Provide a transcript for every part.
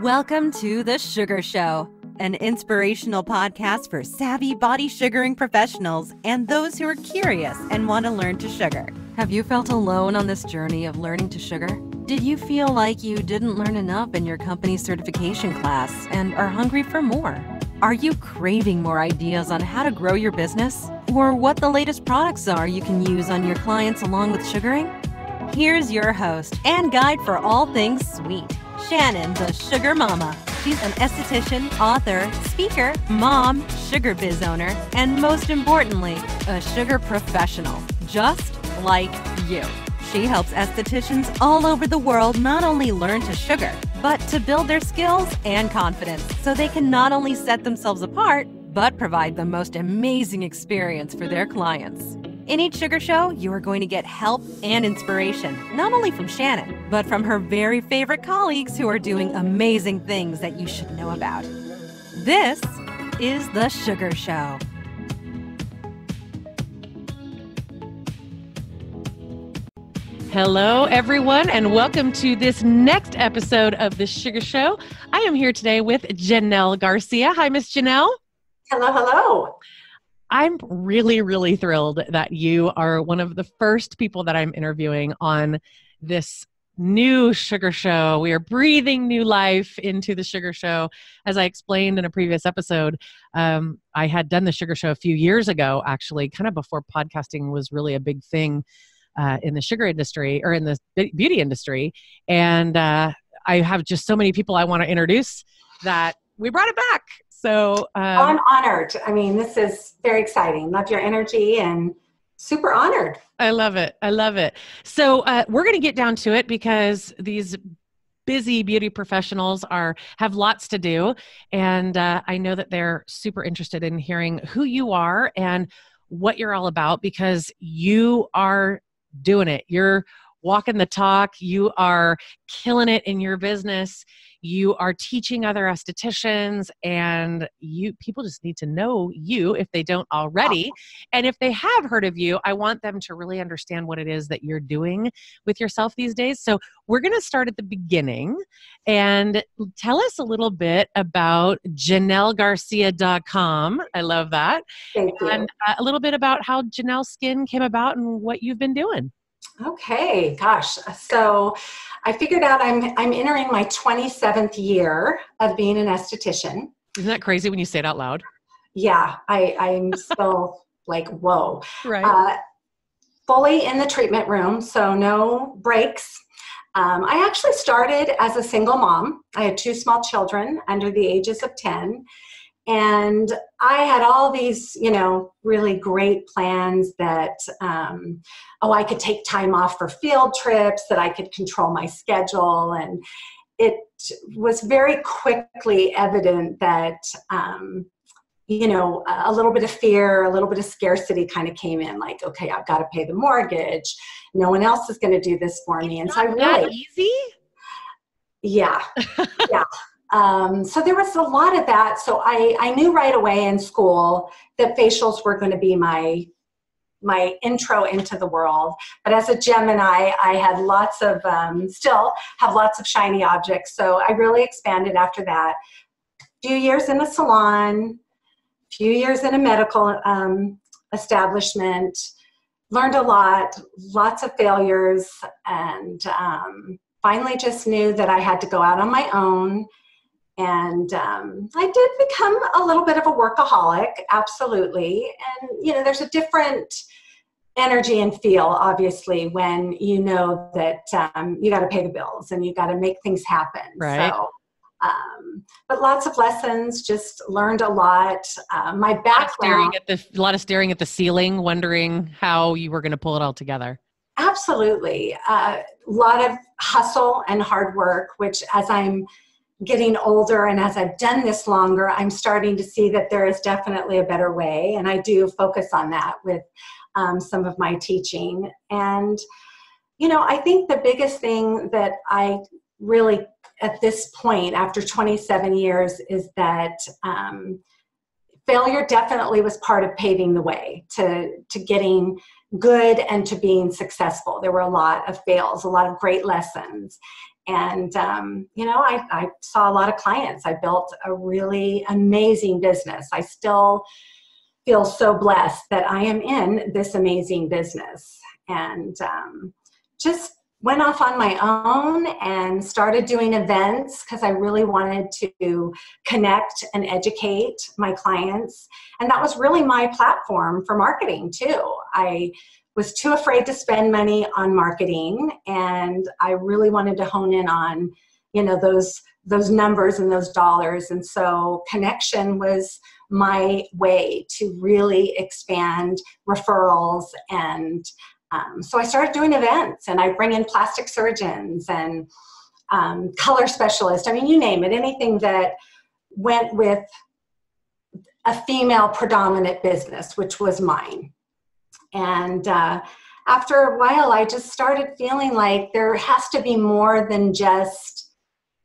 Welcome to The Sugar Show, an inspirational podcast for savvy body sugaring professionals and those who are curious and want to learn to sugar. Have you felt alone on this journey of learning to sugar? Did you feel like you didn't learn enough in your company's certification class and are hungry for more? Are you craving more ideas on how to grow your business or what the latest products are you can use on your clients along with sugaring? Here's your host and guide for all things sweet, Shannon, the Sugar Mama. She's an esthetician, author, speaker, mom, sugar biz owner, and most importantly, a sugar professional, just like you. She helps estheticians all over the world not only learn to sugar, but to build their skills and confidence so they can not only set themselves apart, but provide the most amazing experience for their clients. In each Sugar Show, you are going to get help and inspiration, not only from Shannon, but from her very favorite colleagues who are doing amazing things that you should know about. This is The Sugar Show. Hello, everyone, and welcome to this next episode of The Sugar Show. I am here today with Jenell Garcia. Hi, Miss Jenell. Hello, hello. I'm really thrilled that you are one of the first people that I'm interviewing on this new Sugar Show. We are breathing new life into the Sugar Show. As I explained in a previous episode, I had done the Sugar Show a few years ago, actually, kind of before podcasting was really a big thing in the sugar industry or in the beauty industry. And I have just so many people I want to introduce that we brought it back. So I'm honored. I mean, this is very exciting. Love your energy and super honored. I love it. I love it. So we're going to get down to it because these busy beauty professionals have lots to do. And I know that they're super interested in hearing who you are and what you're all about because you are doing it. You're walking the talk. You are killing it in your business. You are teaching other estheticians, and people just need to know you if they don't already. And if they have heard of you, I want them to really understand what it is that you're doing with yourself these days. So we're going to start at the beginning and tell us a little bit about JenellGarcia.com. I love that. Thank you. And a little bit about how Jenell Skin came about and what you've been doing. Okay, gosh. So I figured out I'm entering my 27th year of being an esthetician. Isn't that crazy when you say it out loud? Yeah, I'm still like, whoa. Right. Fully in the treatment room, so no breaks. I actually started as a single mom. I had 2 small children under the ages of 10. And I had all these, really great plans that, I could take time off for field trips, that I could control my schedule. And it was very quickly evident that, a little bit of fear, a little bit of scarcity kind of came in, like, okay, I've got to pay the mortgage. No one else is going to do this for me. And so I really... That easy? Yeah. Yeah. So there was a lot of that. So I knew right away in school that facials were going to be my intro into the world. But as a Gemini, I had lots of, still have lots of shiny objects. So I really expanded after that. A few years in a salon, a few years in a medical establishment, learned a lot, lots of failures, and finally just knew that I had to go out on my own. And I did become a little bit of a workaholic, absolutely. And, there's a different energy and feel, obviously, when you know that you got to pay the bills and you got to make things happen. Right. So, but lots of lessons, just learned a lot. My background. A lot of staring at the ceiling, wondering how you were going to pull it all together. Absolutely. A lot of hustle and hard work, which as I'm getting older and as I've done this longer, I'm starting to see that there is definitely a better way. And I do focus on that with some of my teaching. And, I think the biggest thing that I really, at this point, after 27 years, is that failure definitely was part of paving the way to getting good and to being successful. There were a lot of fails, a lot of great lessons. And, I saw a lot of clients. I built a really amazing business. I still feel so blessed that I am in this amazing business, and just went off on my own and started doing events because I really wanted to connect and educate my clients. And that was really my platform for marketing too. I was too afraid to spend money on marketing, and I really wanted to hone in on, those numbers and those dollars. And so connection was my way to really expand referrals. And so I started doing events, and I bring in plastic surgeons and color specialists. I mean, you name it, anything that went with a female predominant business, which was mine. And after a while, I just started feeling like there has to be more than just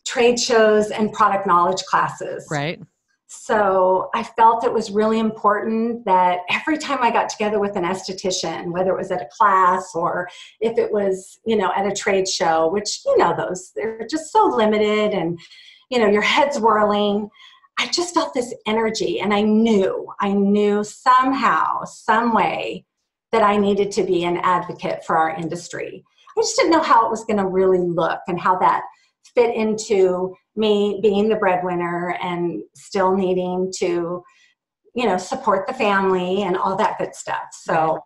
trade shows and product knowledge classes. Right. So I felt it was really important that every time I got together with an esthetician, whether it was at a class or if it was, at a trade show, which, they're just so limited and, your head's whirling. I just felt this energy, and I knew somehow, some way that I needed to be an advocate for our industry. I just didn't know how it was going to really look and how that fit into me being the breadwinner and still needing to, support the family and all that good stuff. So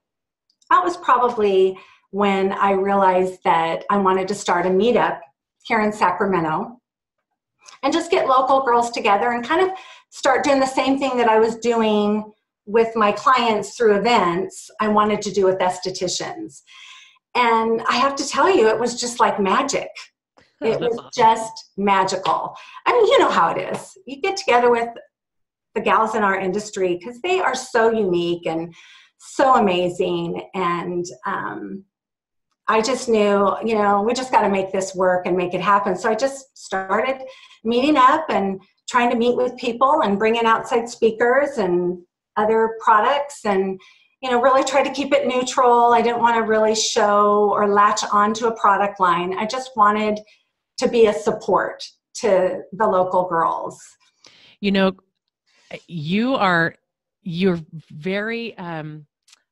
that was probably when I realized that I wanted to start a meetup here in Sacramento and just get local girls together and kind of start doing the same thing that I was doing with my clients through events. I wanted to do with estheticians. And I have to tell you, it was just like magic. It was just magical. I mean, you know how it is. You get together with the gals in our industry because they are so unique and so amazing. And I just knew, we just got to make this work and make it happen. So I just started meeting up and trying to meet with people and bring in outside speakers and other products, and really tried to keep it neutral. I didn't want to really show or latch onto a product line. I just wanted to be a support to the local girls. You're very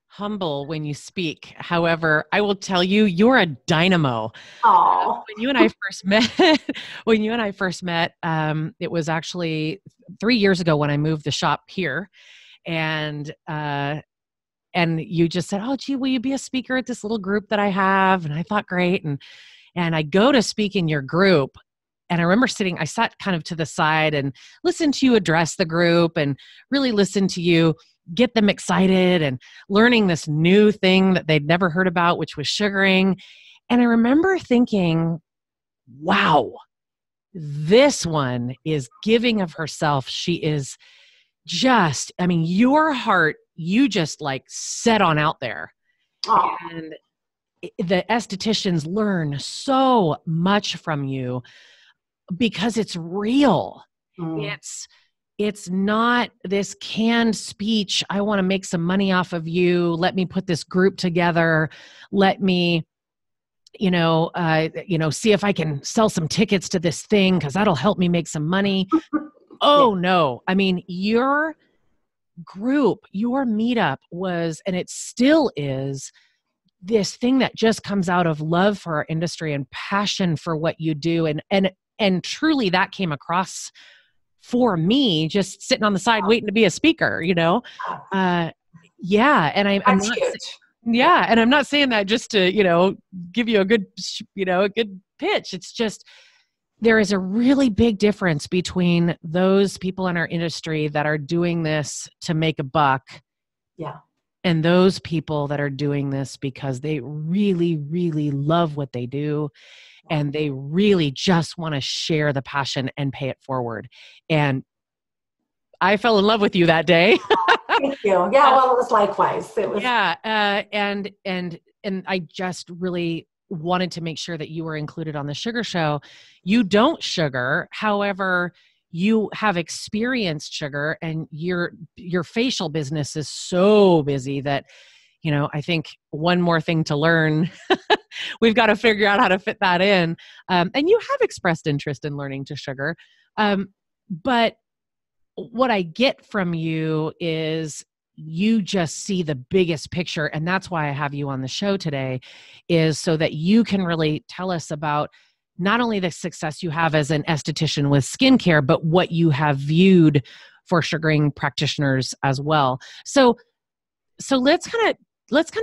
humble when you speak. However, I will tell you, you're a dynamo. When you and I first met, it was actually 3 years ago when I moved the shop here, and you just said, "Oh, gee, will you be a speaker at this little group that I have?" And I thought, great. And I go to speak in your group, and I remember I sat kind of to the side and listened to you address the group and really listened to you get them excited and learning this new thing that they'd never heard about, which was sugaring. And I remember thinking, wow, this one is giving of herself. She is just, your heart, you just like set on out there. Oh. And the estheticians learn so much from you because it's real. It's not this canned speech. I want to make some money off of you. Let me put this group together. Let me, see if I can sell some tickets to this thing because that'll help me make some money. Oh, no. Your group, your meetup was, and it still is, this thing that just comes out of love for our industry and passion for what you do. And truly that came across for me, just sitting on the side waiting to be a speaker, And I'm not, and I'm not saying that just to, give you a good, a good pitch. It's just, there is a really big difference between those people in our industry that are doing this to make a buck. Yeah. And those people that are doing this because they really, really love what they do. And they really just want to share the passion and pay it forward. And I fell in love with you that day. Thank you. Yeah, well, it was likewise. It was. Yeah, and I just really wanted to make sure that you were included on the Sugar Show. You don't sugar, however, you have experienced sugar, and your facial business is so busy that I think one more thing to learn. We've got to figure out how to fit that in. And you have expressed interest in learning to sugar. But what I get from you is you just see the biggest picture. And that's why I have you on the show today, is so that you can really tell us about not only the success you have as an esthetician with skincare, but what you have viewed for sugaring practitioners as well. So let's kind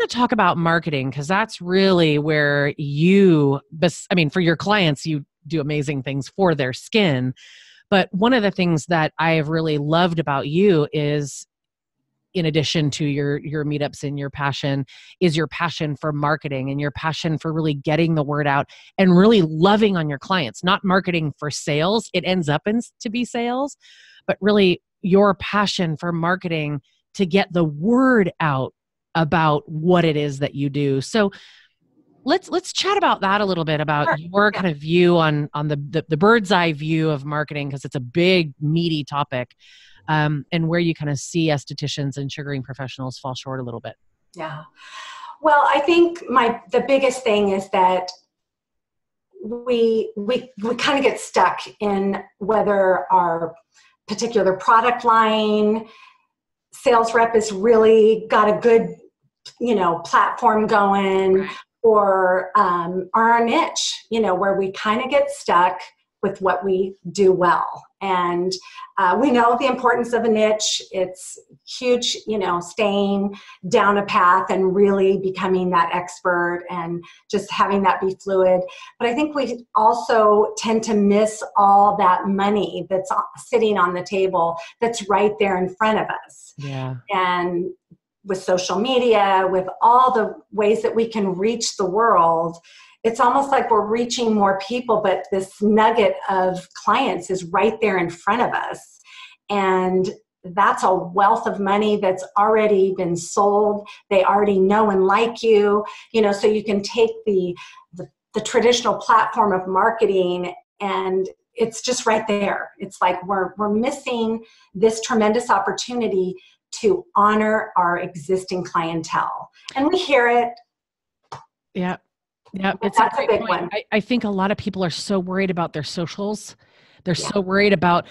of talk about marketing, because that's really where for your clients, you do amazing things for their skin. But one of the things that I have really loved about you is, in addition to your meetups and your passion, is your passion for marketing and your passion for really getting the word out and really loving on your clients, not marketing for sales. It ends up to be sales, but really your passion for marketing to get the word out about what it is that you do. So let's chat about that a little bit, about your kind of view on the bird's eye view of marketing, because it's a big, meaty topic, and where you kind of see estheticians and sugaring professionals fall short a little bit. Yeah. Well, I think the biggest thing is that we kind of get stuck in whether our particular product line sales rep has really got a good, platform going, right, or our niche, where we kind of get stuck with what we do well. And we know the importance of a niche. It's huge, staying down a path and really becoming that expert and just having that be fluid. But I think we also tend to miss all that money that's sitting on the table that's right there in front of us. Yeah. And with social media, with all the ways that we can reach the world, it's almost like we're reaching more people, but this nugget of clients is right there in front of us. And that's a wealth of money that's already been sold. They already know and like you, so you can take the traditional platform of marketing, and it's just right there. It's like we're missing this tremendous opportunity to honor our existing clientele. And we hear it. Yeah. Yeah, that's a big one. I think a lot of people are so worried about their socials. They're so worried about,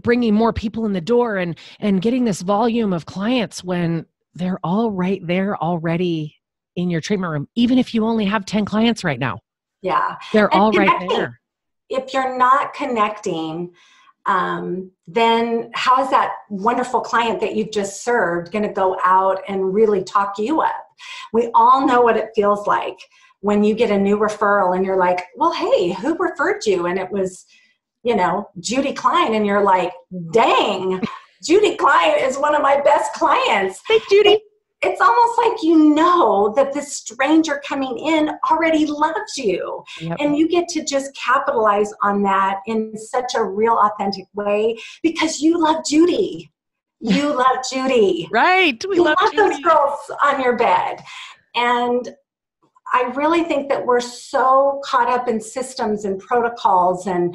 bringing more people in the door and getting this volume of clients when they're all right there already in your treatment room. Even if you only have 10 clients right now. Yeah. They're all right there. If you're not connecting, then how is that wonderful client that you've just served going to go out and really talk you up? We all know what it feels like when you get a new referral and you're like, well, hey, who referred you? And it was, Judy Klein. And you're like, dang, Judy Klein is one of my best clients. Thanks, Judy. It's almost like that this stranger coming in already loves you. Yep. And you get to just capitalize on that in such a real, authentic way because you love Judy. You love Judy. Right. We love those girls on your bed. And I really think that we're so caught up in systems and protocols and,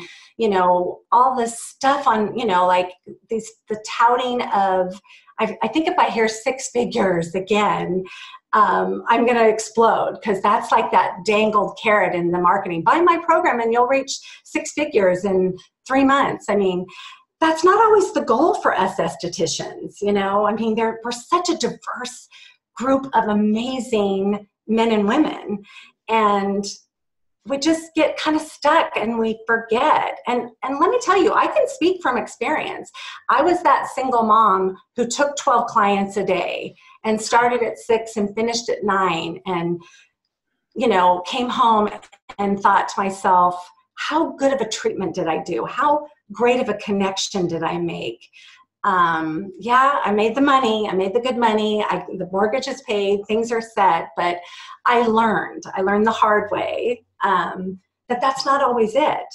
all this stuff on, like the touting of, I think if I hear 6 figures again, I'm going to explode, because that's like that dangled carrot in the marketing. Buy my program and you'll reach 6 figures in 3 months. I mean, that's not always the goal for us estheticians. We're such a diverse group of amazing men and women, and we just get kind of stuck and we forget. And let me tell you, I can speak from experience. I was that single mom who took 12 clients a day and started at 6 and finished at 9, and came home and thought to myself, how good of a treatment did I do? How great of a connection did I make? I made the money. I made the good money. The mortgage is paid. Things are set. But I learned the hard way that's not always it.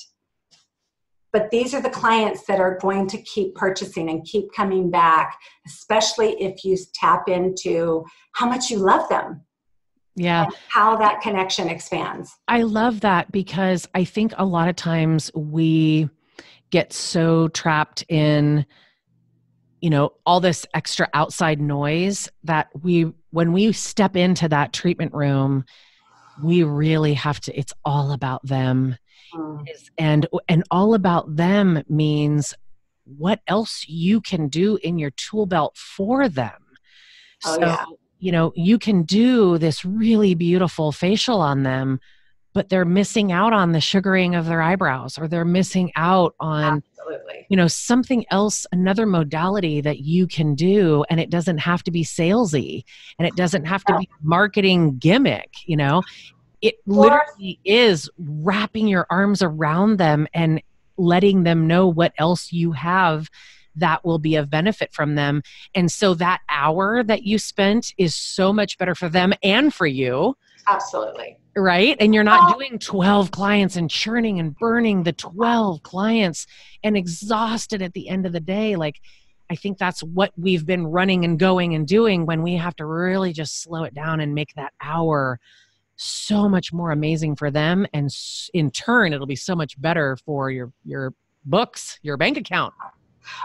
But these are the clients that are going to keep purchasing and keep coming back, especially if you tap into how much you love them. Yeah. And how that connection expands. I love that, because I think a lot of times we get so trapped in all this extra outside noise that we when we step into that treatment room, we really have to, it's all about them. And all about them means what else you can do in your tool belt for them. You know, you can do this really beautiful facial on them, but they're missing out on the sugaring of their eyebrows, or they're missing out on, you know, something else, another modality that you can do. And it doesn't have to be salesy, and it doesn't have to be a marketing gimmick, you know. It literally is wrapping your arms around them and letting them know what else you have that will be of benefit from them. And so that hour that you spent is so much better for them and for you. Absolutely. Right? And you're not doing 12 clients and churning and burning the 12 clients and exhausted at the end of the day. Like, I think that's what we've been running and going and doing, when we have to really just slow it down and make that hour so much more amazing for them. And in turn, it'll be so much better for your books, your bank account.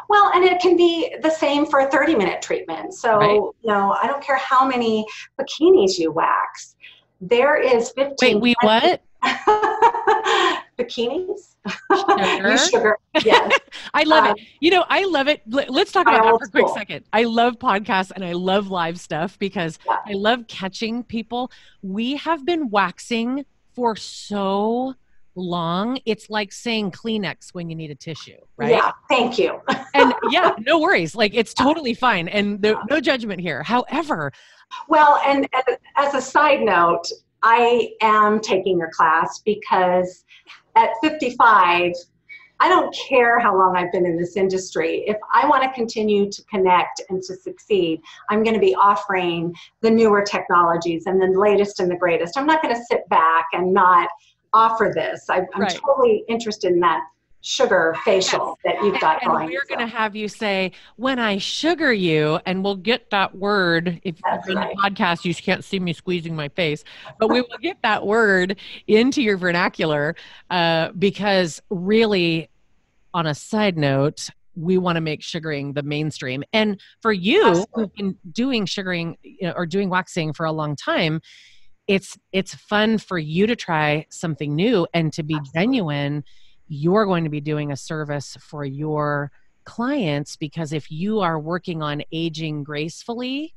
Well, and it can be the same for a 30-minute treatment. So, you know, I don't care how many bikinis you wax. There is 15. Wait, what? Bikinis? Sugar? Sugar. Yes. I love it. You know, I love it. Let's talk about that for a quick second. I love podcasts and I love live stuff because I love catching people. We have been waxing for so long. It's like saying Kleenex when you need a tissue, right? Yeah. Thank you. And yeah, no worries. Like, it's totally fine. And no judgment here. However, well, and as a side note, I am taking your class because at 55, I don't care how long I've been in this industry. If I want to continue to connect and to succeed, I'm going to be offering the newer technologies and the latest and the greatest. I'm not going to sit back and not offer this. I'm totally interested in that sugar facial that you've got going. And we're going to have you say, when I sugar you, and we'll get that word. If you're in the podcast, you can't see me squeezing my face, but we will get that word into your vernacular because really, on a side note, we want to make sugaring the mainstream. And for you who've been doing sugaring, you know, or doing waxing for a long time, it's fun for you to try something new and to be genuine. You're going to be doing a service for your clients, because if you are working on aging gracefully,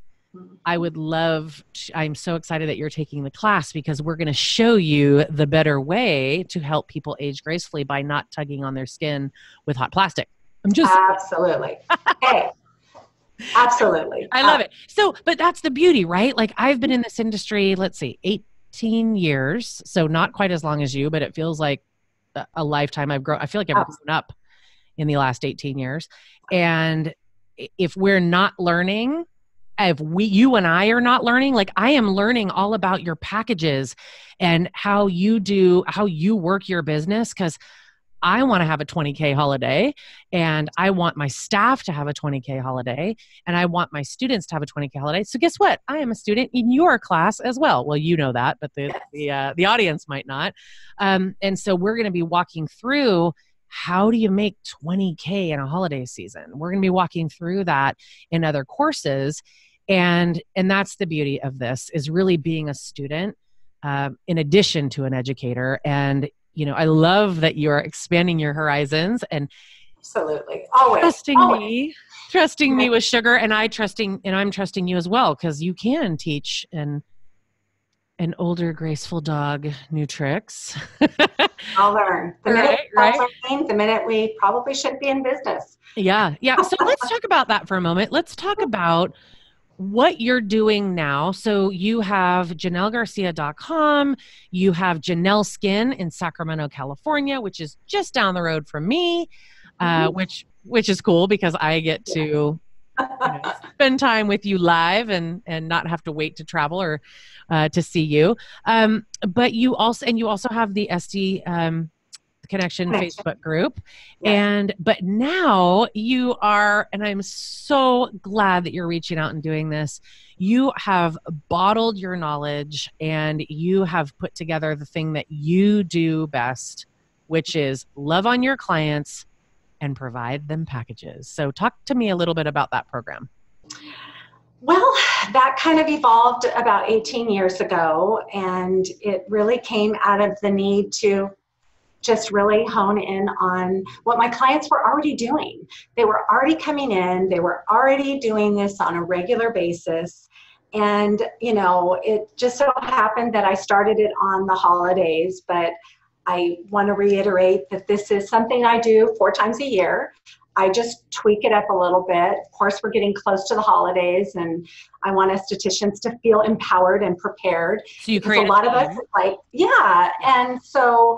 I'm so excited that you're taking the class, because we're going to show you the better way to help people age gracefully by not tugging on their skin with hot plastic. Absolutely. Hey, absolutely. I love it. So, but that's the beauty, right? Like, I've been in this industry, let's see, 18 years. So not quite as long as you, but it feels like a lifetime. I feel like I've grown up in the last 18 years. And if we're not learning, you and I are not learning, like, I am learning all about your packages and how you work your business. 'Cause I want to have a 20K holiday, and I want my staff to have a 20K holiday, and I want my students to have a 20K holiday. So guess what? I am a student in your class as well. Well, you know that, but the audience might not. And so we're going to be walking through, how do you make 20K in a holiday season? We're going to be walking through that in other courses. And that's the beauty of this, is really being a student in addition to an educator. And you know, I love that you're expanding your horizons and absolutely always trusting me with sugar, and I'm trusting you as well, because you can teach an older graceful dog new tricks. I'll learn. The minute we probably should be in business. Yeah. So let's talk about that for a moment. Let's talk about what you're doing now. So you have JenellGarcia.com, you have Jenell Skin in Sacramento, California, which is just down the road from me, which is cool, because I get to spend time with you live and not have to wait to travel or to see you. But you also have the SD Connection Facebook group. But now you are, and I'm so glad that you're reaching out and doing this. You have bottled your knowledge, and you have put together the thing that you do best, which is love on your clients and provide them packages. So talk to me a little bit about that program. Well, that kind of evolved about 18 years ago, and it really came out of the need to just really hone in on what my clients were already doing. They were already coming in, they were already doing this on a regular basis. And, you know, it just so happened that I started it on the holidays, but I want to reiterate that this is something I do 4 times a year. I just tweak it up a little bit. Of course, we're getting close to the holidays, and I want estheticians to feel empowered and prepared. So you create a lot of us like, yeah. And so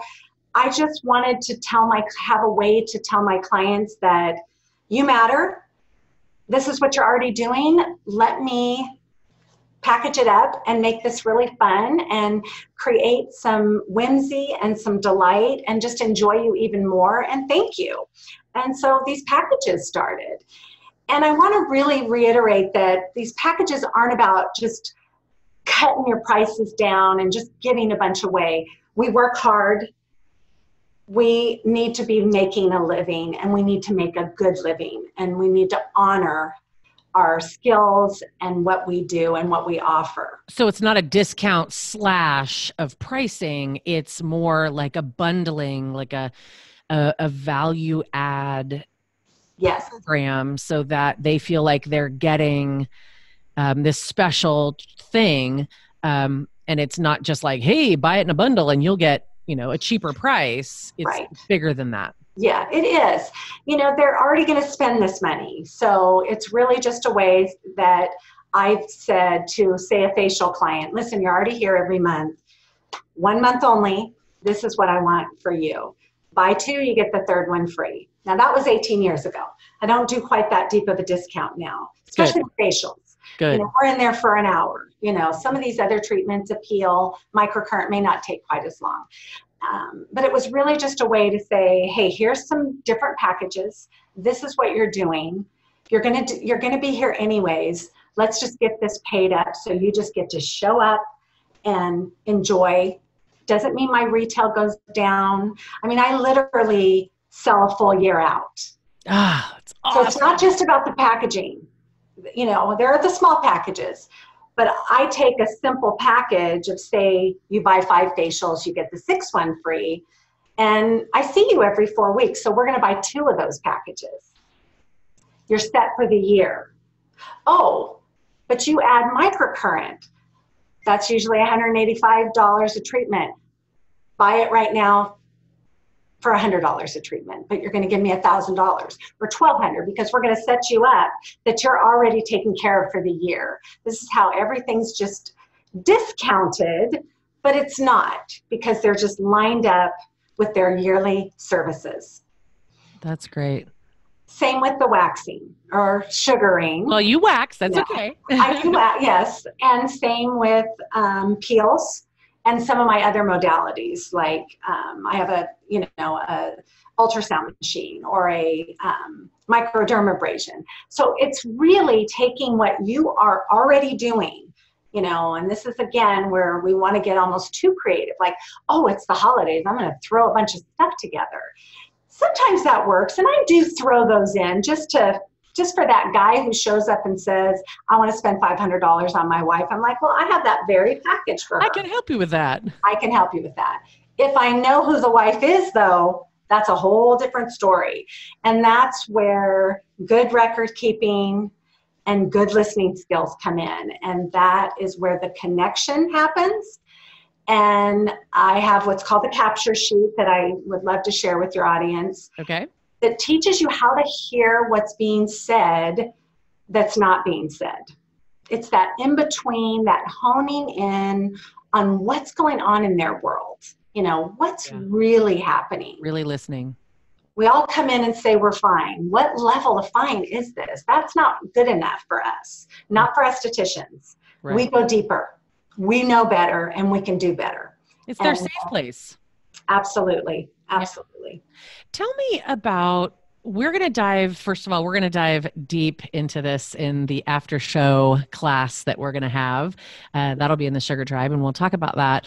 I just wanted to have a way to tell my clients that you matter. This is what you're already doing. Let me package it up and make this really fun and create some whimsy and some delight and just enjoy you even more. And thank you. And so these packages started. And I want to really reiterate that these packages aren't about just cutting your prices down and just giving a bunch away. We work hard. We need to be making a living, and we need to make a good living, and we need to honor our skills and what we do and what we offer. So it's not a discount slash of pricing. It's more like a bundling, like a value add program, so that they feel like they're getting this special thing. And it's not just like, hey, buy it in a bundle and you'll get, you know, a cheaper price. It's bigger than that. Yeah, it is. You know, they're already going to spend this money. So it's really just a way that I've said to, say, a facial client, listen, you're already here every month. 1 month only. This is what I want for you. Buy 2, you get the 3rd one free. Now, that was 18 years ago. I don't do quite that deep of a discount now, especially with facials. Good. You know, we're in there for an hour. You know, some of these other treatments, appeal, microcurrent, may not take quite as long. But it was really just a way to say, hey, here's some different packages. This is what you're doing. You're gonna be here anyways. Let's just get this paid up, so you just get to show up and enjoy. Doesn't mean my retail goes down. I mean, I literally sell a full year out. Ah, that's awesome. So it's not just about the packaging. You know, there are the small packages. But I take a simple package of, say, you buy 5 facials, you get the 6th one free. And I see you every 4 weeks, so we're going to buy 2 of those packages. You're set for the year. Oh, but you add microcurrent. That's usually $185 a treatment. Buy it right now for $100 a treatment, but you're going to give me $1,000 or $1,200, because we're going to set you up that you're already taken care of for the year. This is how everything's just discounted, but it's not, because they're just lined up with their yearly services. That's great. Same with the waxing or sugaring. Well, you wax, that's okay. I do wax, yes. And same with peels. And some of my other modalities, like I have a ultrasound machine or a microdermabrasion. So it's really taking what you are already doing, you know, and this is again where we want to get almost too creative. Like, oh, it's the holidays, I'm going to throw a bunch of stuff together. Sometimes that works, and I do throw those in just for that guy who shows up and says, I want to spend $500 on my wife. I'm like, well, I have that very package for her. I can help you with that. I can help you with that. If I know who the wife is, though, that's a whole different story. And that's where good record keeping and good listening skills come in. And that is where the connection happens. And I have what's called the capture sheet that I would love to share with your audience. Okay. That teaches you how to hear what's being said that's not being said. It's that in between, that honing in on what's going on in their world. You know, what's really happening. Really listening. We all come in and say we're fine. What level of fine is this? That's not good enough for us, not for estheticians. Right. We go deeper. We know better, and we can do better. It's their safe place. Absolutely. Absolutely. Yeah. Tell me about, first of all, we're going to dive deep into this in the after show class that we're going to have. That'll be in the Sugar Tribe, and we'll talk about that.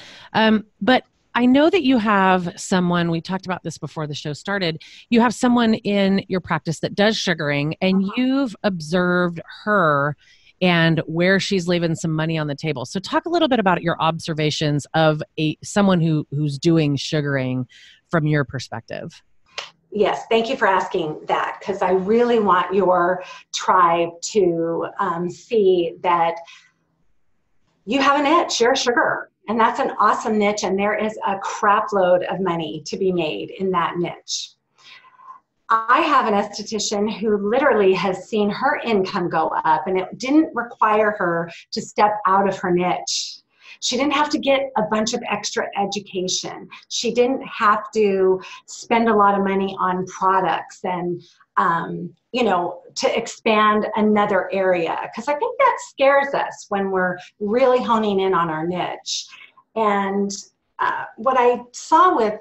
But I know that you have someone, we talked about this before the show started, you have someone in your practice that does sugaring, and you've observed her and where she's leaving some money on the table. So talk a little bit about your observations of someone who's doing sugaring from your perspective. Yes, thank you for asking that, because I really want your tribe to see that you have a niche, you're a sugarer, and that's an awesome niche, and there is a crap load of money to be made in that niche. I have an esthetician who literally has seen her income go up, and it didn't require her to step out of her niche. She didn't have to get a bunch of extra education. She didn't have to spend a lot of money on products and, to expand another area. Because I think that scares us when we're really honing in on our niche. And what I saw with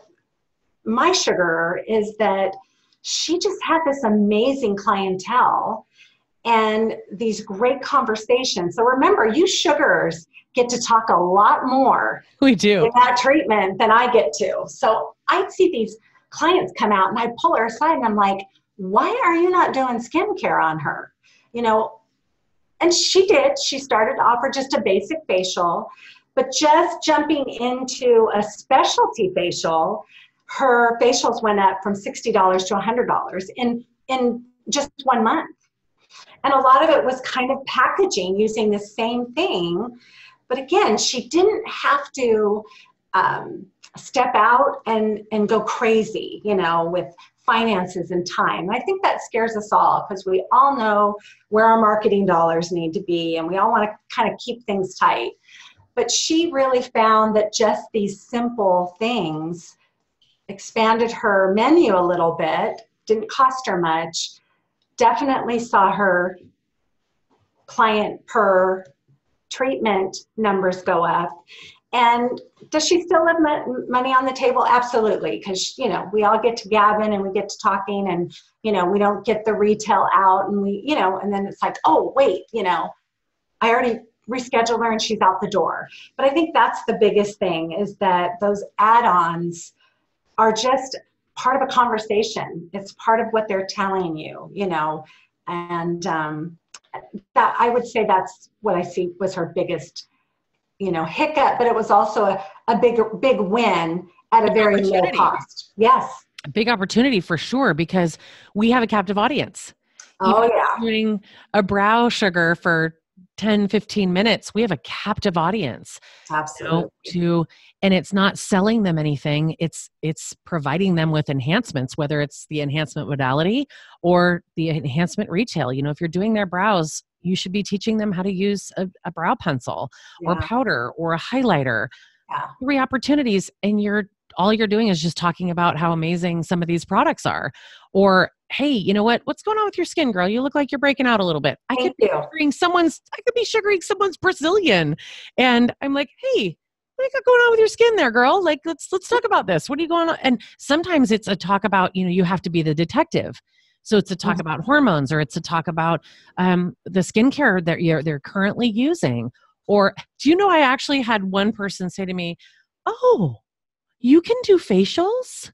my sugarer is that she just had this amazing clientele and these great conversations. So remember, you sugarers get to talk a lot more we do in that treatment than I get to. So I'd see these clients come out and I'd pull her aside and I'm like, why are you not doing skincare on her? And she did. She started to offer just a basic facial, but just jumping into a specialty facial, her facials went up from $60 to $100 in just 1 month. And a lot of it was kind of packaging using the same thing. But again, she didn't have to step out and go crazy, with finances and time. I think that scares us all because we all know where our marketing dollars need to be and we all want to kind of keep things tight. But she really found that just these simple things expanded her menu a little bit, didn't cost her much, definitely saw her client per treatment numbers go up. And does she still have money on the table? Absolutely. Because, we all get to gabbing and we get to talking and, we don't get the retail out and and then it's like, oh, wait, I already rescheduled her and she's out the door. But I think that's the biggest thing is that those add-ons are just part of a conversation. It's part of what they're telling you, and that I would say that's what I see was her biggest, hiccup, but it was also a big win at a very low cost. Yes. A big opportunity for sure, because we have a captive audience. Oh, even yeah. Doing a brow sugar for 10, 15 minutes, we have a captive audience. Absolutely. And it's not selling them anything. It's providing them with enhancements, whether it's the enhancement modality or the enhancement retail. If you're doing their brows, you should be teaching them how to use a brow pencil or powder or a highlighter. Yeah. 3 opportunities, and all you're doing is just talking about how amazing some of these products are. Or, hey, you know what? What's going on with your skin, girl? You look like you're breaking out a little bit. I could be sugaring someone's Brazilian. And I'm like, hey, what do you got going on with your skin there, girl? Like, let's talk about this. What are you going on? And sometimes it's a talk about, you have to be the detective. So it's a talk about hormones, or it's a talk about the skincare that they're currently using. Or do you know, I actually had one person say to me, oh, you can do facials?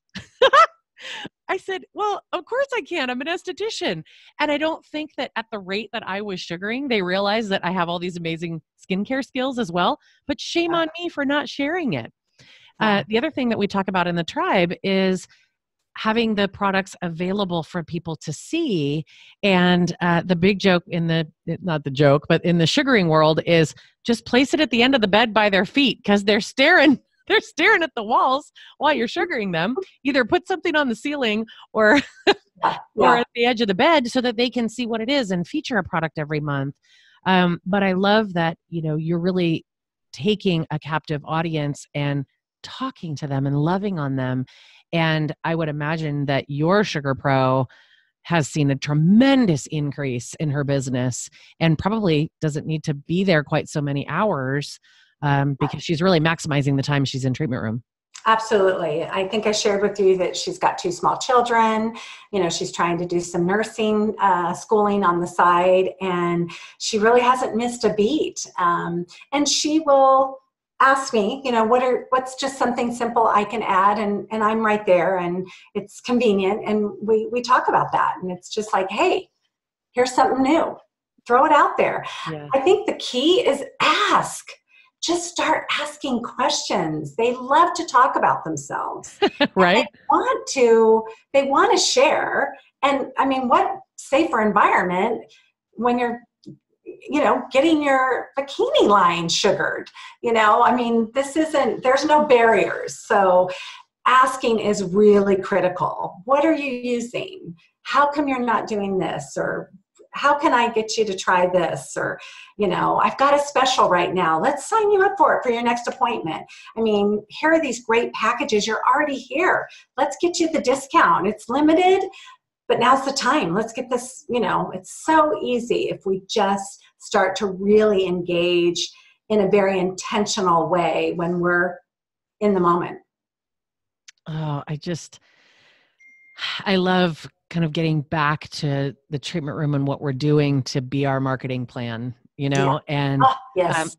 I said, well, of course I can. I'm an esthetician. And I don't think that at the rate that I was sugaring, they realized that I have all these amazing skincare skills as well. But shame on me for not sharing it. The other thing that we talk about in the tribe is having the products available for people to see. And the big joke not the joke, but in the sugaring world is just place it at the end of the bed by their feet, because they're staring at the walls while you're sugaring them. Either put something on the ceiling or at the edge of the bed so that they can see what it is and feature a product every month. But I love that, you're really taking a captive audience and talking to them and loving on them. And I would imagine that your Sugar Pro has seen a tremendous increase in her business and probably doesn't need to be there quite so many hours because she's really maximizing the time she's in treatment room. Absolutely. I think I shared with you that she's got 2 small children. She's trying to do some nursing schooling on the side, and she really hasn't missed a beat. And she will ask me, what's just something simple I can add, and I'm right there, and it's convenient, and we talk about that, and it's just like, hey, here's something new. throw it out there. Yeah. I think the key is ask. Just start asking questions. They love to talk about themselves. Right. They want to share. And I mean, what safer environment when you're, getting your bikini line sugared, I mean, there's no barriers. So asking is really critical. What are you using? How come you're not doing this? Or how can I get you to try this? Or, I've got a special right now. Let's sign you up for it for your next appointment. I mean, here are these great packages. You're already here. Let's get you the discount. It's limited, but now's the time. Let's get this, it's so easy if we just start to really engage in a very intentional way when we're in the moment. Oh, I love kind of getting back to the treatment room and what we're doing to be our marketing plan, Yeah. and, yes.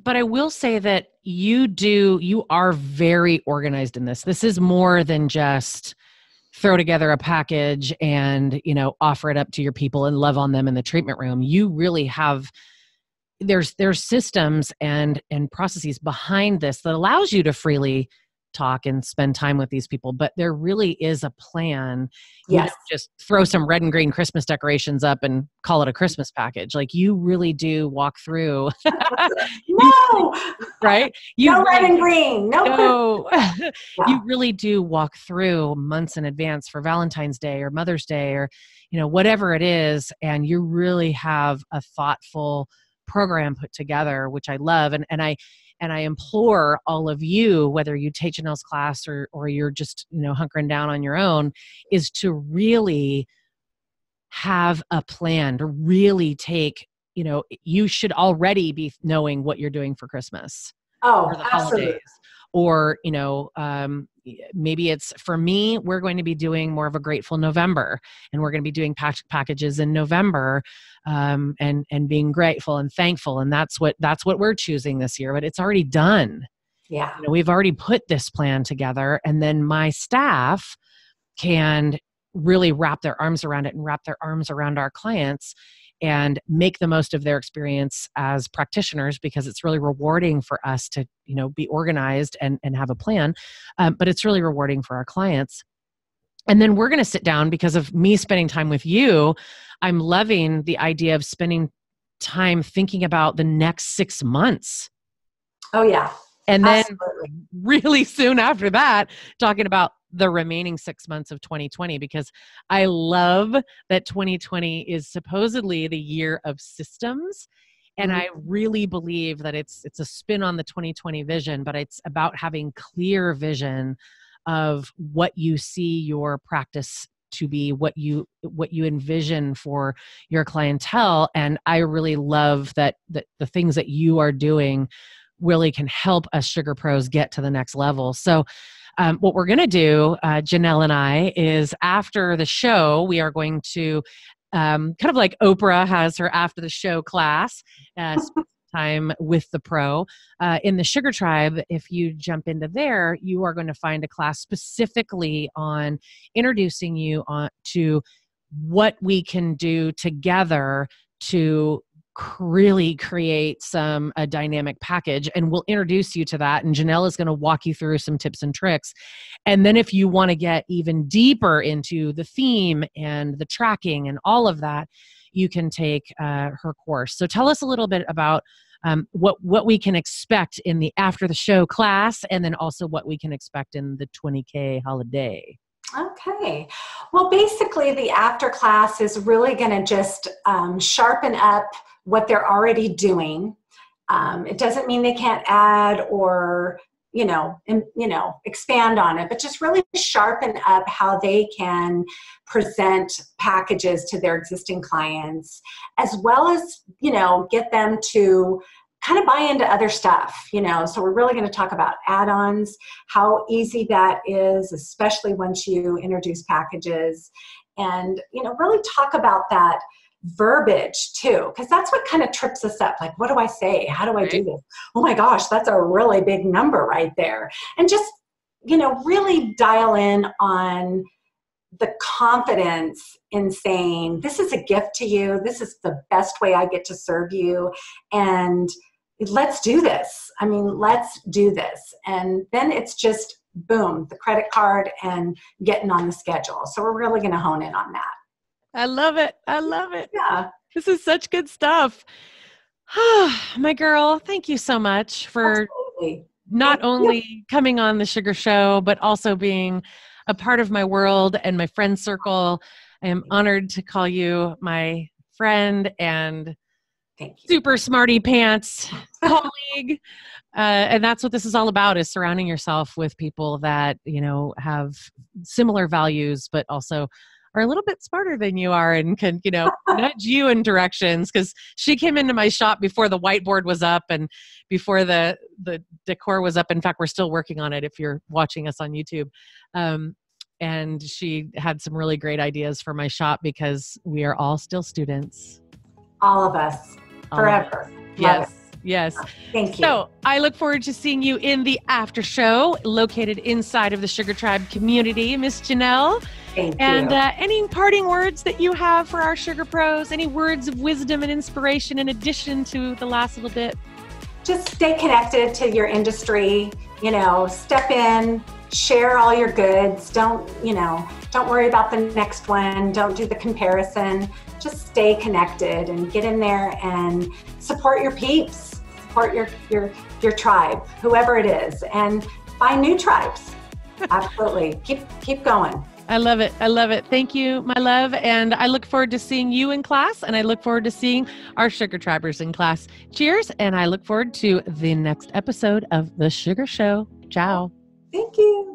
But I will say that you are very organized in this. This is more than just throw together a package and, offer it up to your people and love on them in the treatment room. You really have, there's systems and processes behind this that allows you to freely talk and spend time with these people, but there really is a plan. You Yes. don't just throw some red and green Christmas decorations up and call it a Christmas package. Like, you really do walk through. No, Right? no red and green. No. No. You really do walk through months in advance for Valentine's Day or Mother's Day or, whatever it is. And you really have a thoughtful program put together, which I love. And I implore all of you, whether you take Jenell's class or you're just, hunkering down on your own, is to really have a plan, to really take, you should already be knowing what you're doing for Christmas or the holidays. Or, maybe it's, for me, we're going to be doing more of a grateful November, and we're going to be doing packages in November, and being grateful and thankful. And that's what we're choosing this year, but it's already done. Yeah. We've already put this plan together, and then my staff can really wrap their arms around it and wrap their arms around our clients and make the most of their experience as practitioners, because it's really rewarding for us to, be organized and have a plan. But it's really rewarding for our clients. And then we're going to sit down, because of me spending time with you. I'm loving the idea of spending time thinking about the next 6 months. Oh yeah. And then Absolutely. really soon after that, talking about the remaining 6 months of 2020, because I love that 2020 is supposedly the year of systems. And I really believe that it's a spin on the 2020 vision, but it's about having clear vision of what you see your practice to be, what you envision for your clientele. And I really love that the things that you are doing really can help us Sugar Pros get to the next level. So what we're going to do, Jenell and I, is after the show, we are going to kind of like Oprah has her after the show class, spend time with the pro. In the Sugar Tribe, if you jump into there, you are going to find a class specifically on introducing you to what we can do together to really create a dynamic package. And we'll introduce you to that. And Jenell is going to walk you through some tips and tricks. And then if you want to get even deeper into the theme and the tracking and all of that, you can take her course. So tell us a little bit about what we can expect in the after the show class, and then also what we can expect in the 20K holiday. Okay. Well, basically the after class is really going to just sharpen up what they're already doing. It doesn't mean they can't add or, expand on it, but just really sharpen up how they can present packages to their existing clients, as well as, get them to kind of buy into other stuff, so we're really going to talk about add-ons, how easy that is, especially once you introduce packages, and, really talk about that verbiage too, because that's what kind of trips us up. Like, what do I say? How do I do this? Oh my gosh, that's a really big number right there. And just, really dial in on the confidence in saying, this is a gift to you. This is the best way I get to serve you. And let's do this. I mean, let's do this. And then it's just, boom, the credit card and getting on the schedule. So we're really going to hone in on that. I love it. I love it. Yeah. This is such good stuff. My girl, thank you so much for not only coming on the Sugar Show, but also being a part of my world and my friend circle. I am honored to call you my friend and super smarty pants colleague. And that's what this is all about, is surrounding yourself with people that, you know, have similar values, but also are a little bit smarter than you are and can, you know, nudge you in directions. Because she came into my shop before the whiteboard was up and before the decor was up. In fact, we're still working on it if you're watching us on YouTube. And she had some really great ideas for my shop because we are all still students. All of us. Forever. Yes. Yes. Thank you. So I look forward to seeing you in the after show located inside of the Sugar Tribe community, Miss Jenell. Thank you. And any parting words that you have for our Sugar Pros, any words of wisdom and inspiration in addition to the last little bit? Just stay connected to your industry, you know, step in, share all your goods. Don't worry about the next one. Don't do the comparison. Just stay connected and get in there and support your peeps, support your tribe, whoever it is, and find new tribes. Absolutely. Keep going. I love it. I love it. Thank you, my love. And I look forward to seeing you in class, and I look forward to seeing our Sugar Tribers in class. Cheers. And I look forward to the next episode of The Sugar Show. Ciao. Thank you.